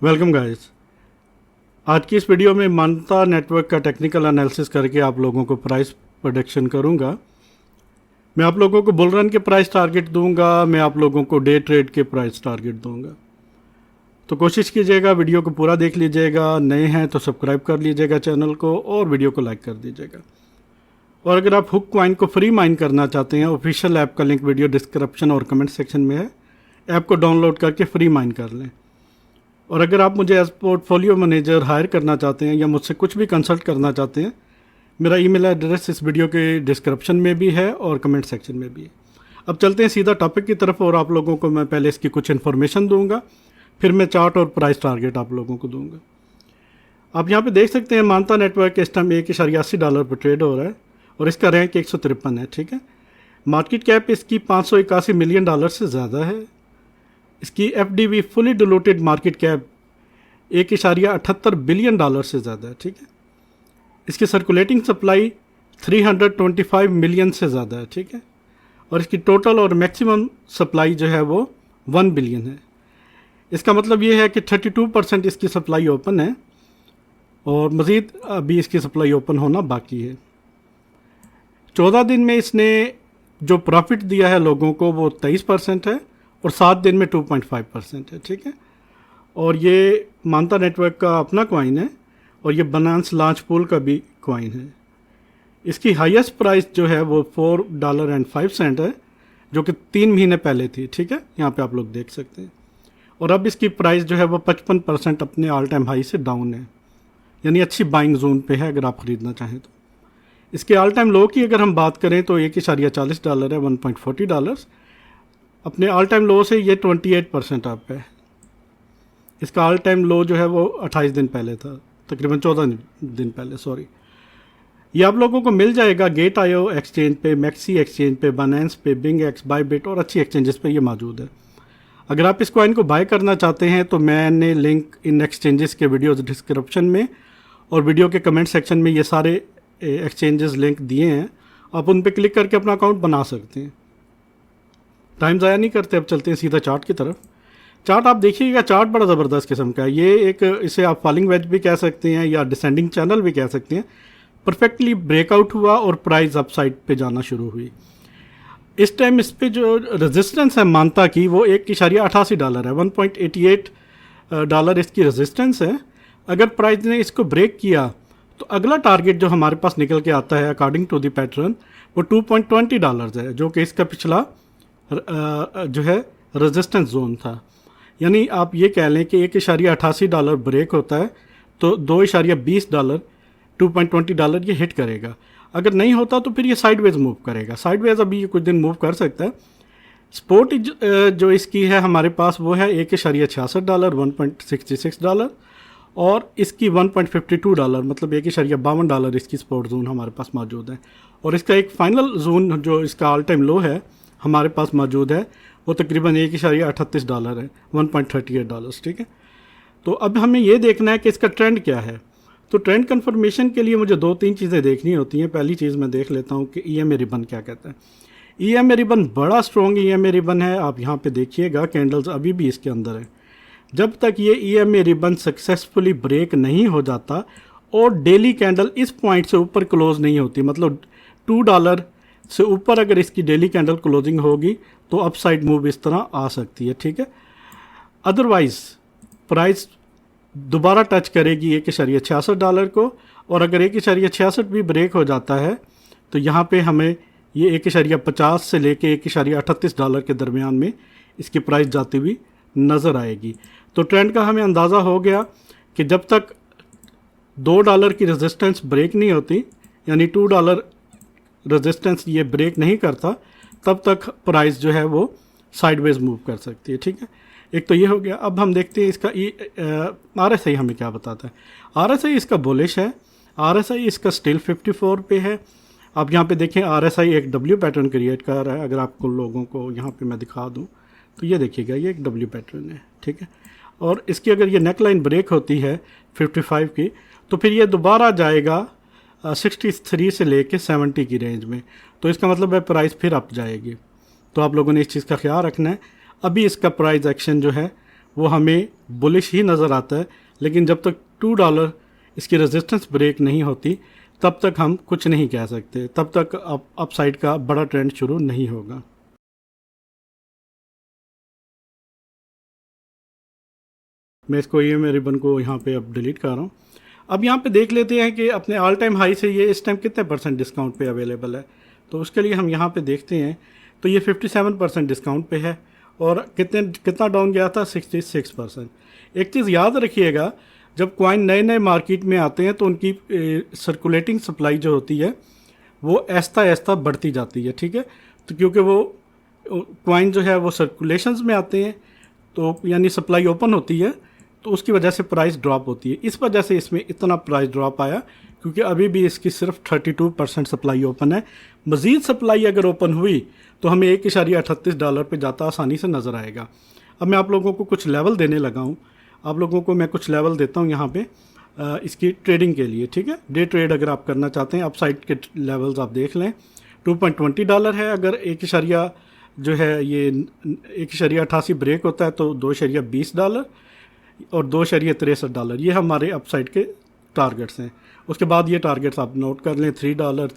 Welcome guys. आज की इस वीडियो में मानता नेटवर्क का टेक्निकल एनालिसिस करके आप लोगों को प्राइस प्रोडिक्शन करूंगा। मैं आप लोगों को बुल रन के प्राइस टारगेट दूंगा, मैं आप लोगों को डे ट्रेड के प्राइस टारगेट दूंगा। तो कोशिश कीजिएगा वीडियो को पूरा देख लीजिएगा। नए हैं तो सब्सक्राइब कर लीजिएगा चैनल को और वीडियो को लाइक कर दीजिएगा। और अगर आप हुक कॉइन को फ्री माइन करना चाहते हैं, ऑफिशियल ऐप का लिंक वीडियो डिस्क्रिप्शन और कमेंट सेक्शन में है। ऐप को डाउनलोड करके फ्री माइन कर लें। और अगर आप मुझे एज पोर्टफोलियो मैनेजर हायर करना चाहते हैं या मुझसे कुछ भी कंसल्ट करना चाहते हैं, मेरा ईमेल एड्रेस इस वीडियो के डिस्क्रिप्शन में भी है और कमेंट सेक्शन में भी है। अब चलते हैं सीधा टॉपिक की तरफ और आप लोगों को मैं पहले इसकी कुछ इन्फॉर्मेशन दूंगा, फिर मैं चार्ट और प्राइस टारगेट आप लोगों को दूंगा। आप यहाँ पे देख सकते हैं मानता नेटवर्क इस टाइम $1.80 पर ट्रेड हो रहा है और इसका रैंक 153 है। ठीक है, मार्केट कैप इसकी $581 मिलियन से ज़्यादा है। इसकी FDV fully diluted market cap $1.78 billion से ज़्यादा है। ठीक है, इसकी सर्कुलेटिंग सप्लाई 325 मिलियन से ज़्यादा है। ठीक है, और इसकी टोटल और मैक्सिमम सप्लाई जो है वो 1 बिलियन है। इसका मतलब ये है कि 32% इसकी सप्लाई ओपन है और मज़ीद अभी इसकी सप्लाई ओपन होना बाकी है। 14 दिन में इसने जो प्रॉफिट दिया है लोगों को वो 23% है और 7 दिन में 2.5% है। ठीक है, और ये मानता नेटवर्क का अपना कॉइन है और ये बनांस लॉन्च पूल का भी कॉइन है। इसकी हाईएस्ट प्राइस जो है वो $4.05 है, जो कि 3 महीने पहले थी। ठीक है, यहाँ पे आप लोग देख सकते हैं। और अब इसकी प्राइस जो है वो 55% अपने ऑल टाइम हाई से डाउन है, यानी अच्छी बाइंग जोन पे है अगर आप ख़रीदना चाहें तो। इसके ऑल टाइम लो की अगर हम बात करें तो $1.40 है, $1.40। अपने ऑल टाइम लो से ये 28% अप है। इसका ऑल टाइम लो जो है वो 28 दिन पहले था, तकरीबन 14 दिन पहले, सॉरी। ये आप लोगों को मिल जाएगा गेट.io एक्सचेंज पे, मैक्सी एक्सचेंज पे, बाइनेंस पे, बिंग एक्स, बायबिट और अच्छी एक्सचेंजेस पे ये मौजूद है। अगर आप इस कॉइन को बाय करना चाहते हैं तो मैंने लिंक इन एक्सचेंजेस के वीडियो डिस्क्रिप्शन में और वीडियो के कमेंट सेक्शन में ये सारे एक्सचेंजेस लिंक दिए हैं। आप उन पर क्लिक करके अपना अकाउंट बना सकते हैं। टाइम ज़ाया नहीं करते, अब चलते हैं सीधा चार्ट की तरफ। चार्ट आप देखिएगा, चार्ट बड़ा ज़बरदस्त किस्म का है। ये एक, इसे आप फॉलिंग वेज भी कह सकते हैं या डिसेंडिंग चैनल भी कह सकते हैं। परफेक्टली ब्रेकआउट हुआ और प्राइस अपसाइड पे जाना शुरू हुई। इस टाइम इस पे जो रेजिस्टेंस है मानता की वो $1.88 है, $1.88 इसकी रेजिस्टेंस है। अगर प्राइस ने इसको ब्रेक किया तो अगला टारगेट जो हमारे पास निकल के आता है अकॉर्डिंग टू द पैटर्न वो $2.20 है, जो कि इसका पिछला जो है रेजिस्टेंस जोन था। यानी आप ये कह लें कि $1.88 ब्रेक होता है तो $2.20 $2.20 ये हिट करेगा। अगर नहीं होता तो फिर ये साइडवेज मूव करेगा। साइडवेज अभी ये कुछ दिन मूव कर सकता है। स्पोर्ट जो इसकी है हमारे पास वो है $1.66 $1.66 और इसकी $1.52 मतलब $1.52 इसकी स्पोर्ट जोन हमारे पास मौजूद है। और इसका एक फाइनल जोन जो इसका ऑल टाइम लो है हमारे पास मौजूद है वो तकरीबन $1.38 है, $1.38। ठीक है, तो अब हमें ये देखना है कि इसका ट्रेंड क्या है। तो ट्रेंड कंफर्मेशन के लिए मुझे 2-3 चीज़ें देखनी होती हैं। पहली चीज़ मैं देख लेता हूँ कि EMA रिबन क्या कहता है। EMA रिबन बड़ा स्ट्रॉन्ग EMA रिबन है। आप यहाँ पे देखिएगा कैंडल्स अभी भी इसके अंदर है। जब तक ये EMA रिबन सक्सेसफुली ब्रेक नहीं हो जाता और डेली कैंडल इस पॉइंट से ऊपर क्लोज नहीं होती, मतलब $2 से ऊपर अगर इसकी डेली कैंडल क्लोजिंग होगी तो अपसाइड मूव इस तरह आ सकती है। ठीक है, अदरवाइज प्राइस दोबारा टच करेगी $1.66 को और अगर $1.66 भी ब्रेक हो जाता है तो यहाँ पे हमें ये $1.50 से लेके $1.38 के दरमियान में इसकी प्राइस जाती हुई नज़र आएगी। तो ट्रेंड का हमें अंदाज़ा हो गया कि जब तक $2 की रेजिस्टेंस ब्रेक नहीं होती, यानी $2 रेजिस्टेंस ये ब्रेक नहीं करता, तब तक प्राइस जो है वो साइडवेज मूव कर सकती है। ठीक है, एक तो ये हो गया। अब हम देखते हैं इसका RSI हमें क्या बताता है। RSI इसका बुलिश है। RSI इसका स्टिल 54 पे है। आप यहाँ पे देखें RSI एक W पैटर्न क्रिएट कर रहा है। अगर आपको लोगों को यहाँ पे मैं दिखा दूँ तो ये देखिएगा, ये एक W पैटर्न है। ठीक है, और इसकी अगर ये नेकलाइन ब्रेक होती है 55 की तो फिर ये दोबारा जाएगा 63 से लेके 70 की रेंज में। तो इसका मतलब है प्राइस फिर अप जाएगी। तो आप लोगों ने इस चीज़ का ख्याल रखना है। अभी इसका प्राइस एक्शन जो है वो हमें बुलिश ही नज़र आता है, लेकिन जब तक $2 इसकी रेजिस्टेंस ब्रेक नहीं होती तब तक हम कुछ नहीं कह सकते, तब तक अपसाइड का बड़ा ट्रेंड शुरू नहीं होगा। मैं इसको ये मेरे रिबन को यहाँ पे अब डिलीट कर रहा हूँ। अब यहाँ पे देख लेते हैं कि अपने ऑल टाइम हाई से ये इस टाइम कितने परसेंट डिस्काउंट पे अवेलेबल है। तो उसके लिए हम यहाँ पे देखते हैं, तो ये 57% डिस्काउंट पे है और कितना डाउन गया था, 66%। एक चीज़ याद रखिएगा, जब कॉइन नए नए मार्केट में आते हैं तो उनकी सर्कुलेटिंग सप्लाई जो होती है वो ऐसा ऐसा बढ़ती जाती है, ठीक है। तो क्योंकि वो कॉइन जो है वो सर्कुलेशंस में आते हैं, तो यानी सप्लाई ओपन होती है, तो उसकी वजह से प्राइस ड्रॉप होती है। इस वजह से इसमें इतना प्राइस ड्रॉप आया, क्योंकि अभी भी इसकी सिर्फ 32% सप्लाई ओपन है। मज़ीद सप्लाई अगर ओपन हुई तो हमें $1.38 पे जाता आसानी से नज़र आएगा। अब मैं आप लोगों को कुछ लेवल देने लगा हूँ, आप लोगों को मैं कुछ लेवल देता हूँ यहाँ पे इसकी ट्रेडिंग के लिए, ठीक है। डे ट्रेड अगर आप करना चाहते हैं, अपसाइड के लेवल्स आप देख लें। $2.20 है, अगर जो है ये $1.88 ब्रेक होता है तो $2.20 और $2.63 ये हमारे अपसाइड के टारगेट्स हैं। उसके बाद ये टारगेट्स आप नोट कर लें, $3,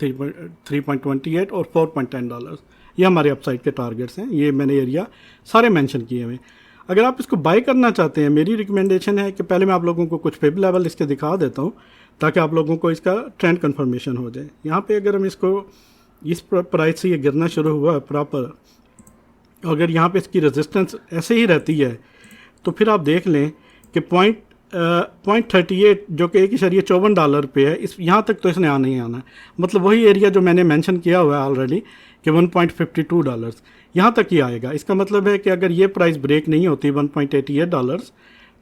3.28 और $4.10 ये हमारे अपसाइड के टारगेट्स हैं। ये मैंने एरिया सारे मेंशन किए हुए। अगर आप इसको बाय करना चाहते हैं, मेरी रिकमेंडेशन है कि पहले मैं आप लोगों को कुछ फिब लेवल इसके दिखा देता हूँ ताकि आप लोगों को इसका ट्रेंड कन्फर्मेशन हो जाए। यहाँ पे अगर हम इसको इस प्राइस से ये गिरना शुरू हुआ है प्रॉपर, अगर यहाँ पे इसकी रेजिस्टेंस ऐसे ही रहती है तो फिर आप देख लें कि $0.38 जो कि $1.54 पे है, इस यहाँ तक तो इसने आना ही आना है। मतलब वही एरिया जो मैंने मेंशन किया हुआ है ऑलरेडी कि $1.52 यहाँ तक ही आएगा। इसका मतलब है कि अगर ये प्राइस ब्रेक नहीं होती $1.88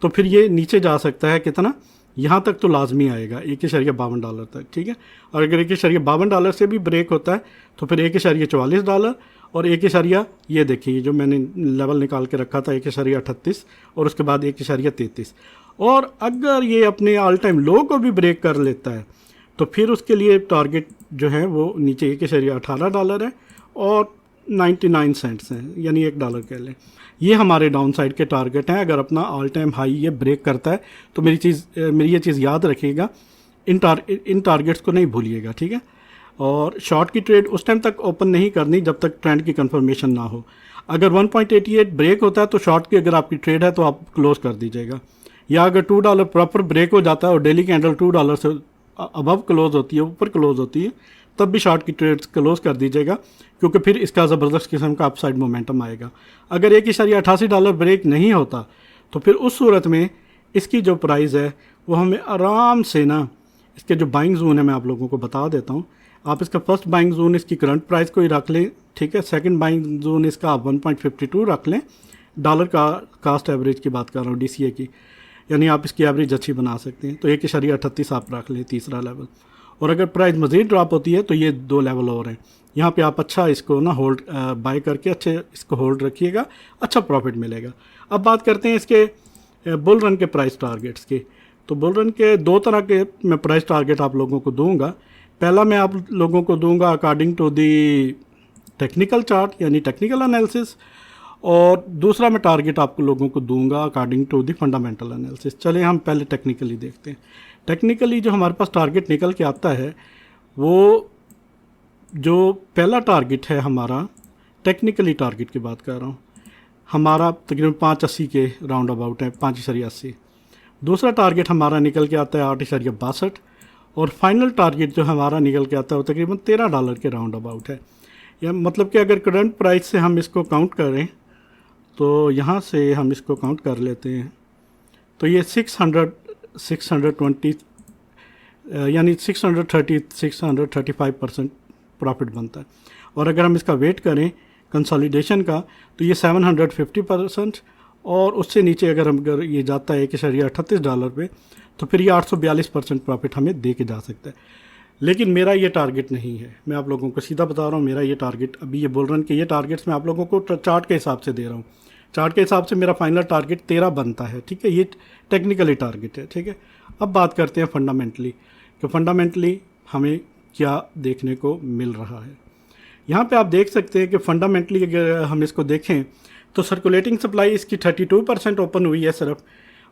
तो फिर ये नीचे जा सकता है कितना, यहाँ तक तो लाजमी आएगा $1.52 तक, ठीक है। और अगर $1.52 से भी ब्रेक होता है तो फिर $1.44 और ये देखिए जो मैंने लेवल निकाल के रखा था 1.38 और उसके बाद 1.33। और अगर ये अपने ऑल टाइम लो को भी ब्रेक कर लेता है तो फिर उसके लिए टारगेट जो है वो नीचे $1.18 है और 99 सेंट्स हैं, यानी $1 कह लें। ये हमारे डाउन साइड के टारगेट हैं। अगर अपना ऑल टाइम हाई ये ब्रेक करता है तो मेरी ये चीज़ याद रखिएगा, इन टारगेट्स को नहीं भूलिएगा, ठीक है। और शॉर्ट की ट्रेड उस टाइम तक ओपन नहीं करनी जब तक ट्रेंड की कंफर्मेशन ना हो। अगर 1.88 ब्रेक होता है तो शॉर्ट की अगर आपकी ट्रेड है तो आप क्लोज कर दीजिएगा, या अगर $2 प्रॉपर ब्रेक हो जाता है और डेली कैंडल $2 से अबव क्लोज होती है, ऊपर क्लोज होती है, तब भी शॉर्ट की ट्रेड्स क्लोज कर दीजिएगा, क्योंकि फिर इसका ज़बरदस्त किस्म का अपसाइड मोमेंटम आएगा। अगर $1.88 ब्रेक नहीं होता तो फिर उस सूरत में इसकी जो प्राइस है वो हमें आराम से ना, इसके जो बाइंग जोन है मैं आप लोगों को बता देता हूँ। आप इसका फर्स्ट बाइंग जोन इसकी करंट प्राइस को ही रख लें, ठीक है। सेकंड बाइंग जोन इसका आप 1.52 रख लें। डॉलर का कास्ट एवरेज की बात कर रहा हूँ, DCA की, यानी आप इसकी एवरेज अच्छी बना सकते हैं। तो 1.38 आप रख लें तीसरा लेवल। और अगर प्राइस मज़ीद ड्रॉप होती है तो ये 2 लेवल और हैं। यहाँ पे आप अच्छा इसको ना होल्ड बाय करके अच्छे इसको होल्ड रखिएगा, अच्छा प्रॉफिट मिलेगा। अब बात करते हैं इसके बुल रन के प्राइस टारगेट्स की। तो बुल रन के 2 तरह के मैं प्राइस टारगेट आप लोगों को दूंगा। पहला मैं आप लोगों को दूंगा according to the technical chart, यानी टेक्निकल एनालिसिस, और दूसरा मैं टारगेट आप लोगों को दूंगा according to the fundamental analysis. चलिए हम पहले टेक्निकली देखते हैं। टेक्निकली जो हमारे पास टारगेट निकल के आता है, वो जो पहला टारगेट है हमारा, टेक्निकली टारगेट की बात कर रहा हूँ, हमारा तकरीबन 5.80 के राउंड अबाउट है, 5.80। दूसरा टारगेट हमारा निकल के आता है 8.62 और फाइनल टारगेट जो हमारा निकल के आता है वो तकरीबन $13 के राउंड अबाउट है। या मतलब कि अगर करंट प्राइस से हम इसको काउंट करें तो यहाँ से हम इसको काउंट कर लेते हैं तो ये 620 यानी 635% प्रॉफिट बनता है। और अगर हम इसका वेट करें कंसोलिडेशन का तो ये 750% और उससे नीचे अगर ये जाता है $1.38 पे तो फिर ये 842% प्रॉफिट हमें दे के जा सकता है। लेकिन मेरा ये टारगेट नहीं है, मैं आप लोगों को सीधा बता रहा हूँ। मेरा ये टारगेट अभी ये बुल रन के ये टारगेट्स मैं आप लोगों को चार्ट के हिसाब से दे रहा हूँ। चार्ट के हिसाब से मेरा फाइनल टारगेट 13 बनता है, ठीक है। ये टेक्निकली टारगेट है, ठीक है। अब बात करते हैं फंडामेंटली कि फंडामेंटली हमें क्या देखने को मिल रहा है। यहाँ पे आप देख सकते हैं कि फंडामेंटली अगर हम इसको देखें तो सर्कुलेटिंग सप्लाई इसकी 32% ओपन हुई है सिर्फ,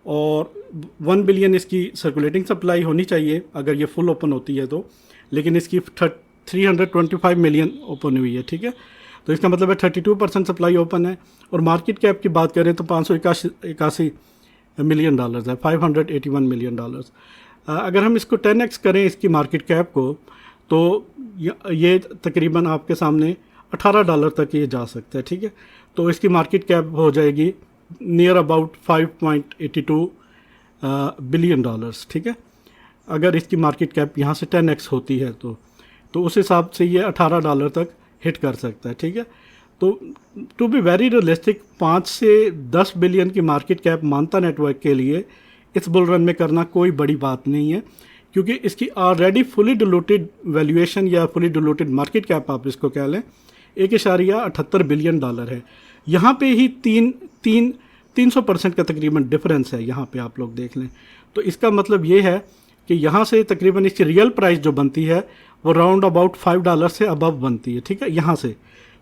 और 1 बिलियन इसकी सर्कुलेटिंग सप्लाई होनी चाहिए अगर ये फुल ओपन होती है तो, लेकिन इसकी 325 मिलियन ओपन हुई है, ठीक है। तो इसका मतलब है 32% सप्लाई ओपन है। और मार्केट कैप की बात करें तो 581 मिलियन डॉलर्स है, 581 मिलियन डॉलर्स। अगर हम इसको 10x करें इसकी मार्केट कैप को, तो ये तकरीबन आपके सामने $18 तक ये जा सकता है, ठीक है। तो इसकी मार्केट कैप हो जाएगी नियर अबाउट 5.82 बिलियन डॉलर्स, ठीक है। अगर इसकी मार्केट कैप यहाँ से 10x होती है तो उस हिसाब से ये $18 तक हिट कर सकता है, ठीक है। तो टू बी वेरी रियलिस्टिक 5 से 10 बिलियन की मार्केट कैप मानता नेटवर्क के लिए इस बुल रन में करना कोई बड़ी बात नहीं है, क्योंकि इसकी ऑलरेडी फुली डिलूटेड वैल्यूएशन या फुली डिलूटेड मार्केट कैप आप इसको कह लें 1.78 बिलियन डॉलर है। यहाँ पे ही 300% का तकरीबन डिफरेंस है, यहाँ पे आप लोग देख लें। तो इसका मतलब ये है कि यहाँ से तकरीबन इसकी रियल प्राइस जो बनती है वो राउंड अबाउट $5 से अबव बनती है, ठीक है, यहाँ से।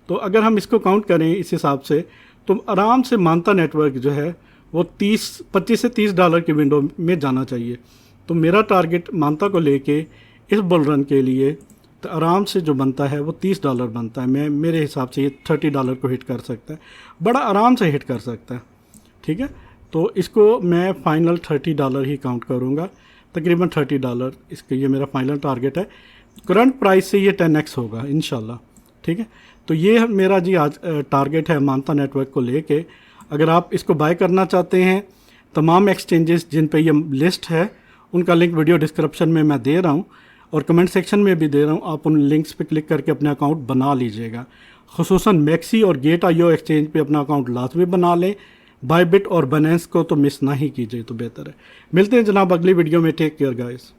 तो अगर हम इसको काउंट करें इस हिसाब से तो आराम से मानता नेटवर्क जो है वो 25 से $30 की विंडो में जाना चाहिए। तो मेरा टारगेट मानता को लेके इस बुल रन के लिए तो आराम से जो बनता है वो $30 बनता है। मेरे हिसाब से ये $30 को हिट कर सकता है, बड़ा आराम से हिट कर सकता है, ठीक है। तो इसको मैं फाइनल $30 ही काउंट करूँगा, तकरीबन $30 इसका ये मेरा फाइनल टारगेट है। करंट प्राइस से ये 10x होगा इंशाल्लाह, ठीक है। तो ये मेरा जी आज टारगेट है मानता नेटवर्क को लेके। अगर आप इसको बाय करना चाहते हैं, तमाम एक्सचेंजेस जिन पे ये लिस्ट है उनका लिंक वीडियो डिस्क्रिप्शन में मैं दे रहा हूँ और कमेंट सेक्शन में भी दे रहा हूँ, आप उन लिंक्स पे क्लिक करके अपना अकाउंट बना लीजिएगा। खुसूसन मैक्सी और गेट IO एक्सचेंज पे अपना अकाउंट लाजमी बना लें। बायबिट और बाइनेंस को तो मिस ना ही कीजिए तो बेहतर है। मिलते हैं जनाब अगली वीडियो में। Take care guys.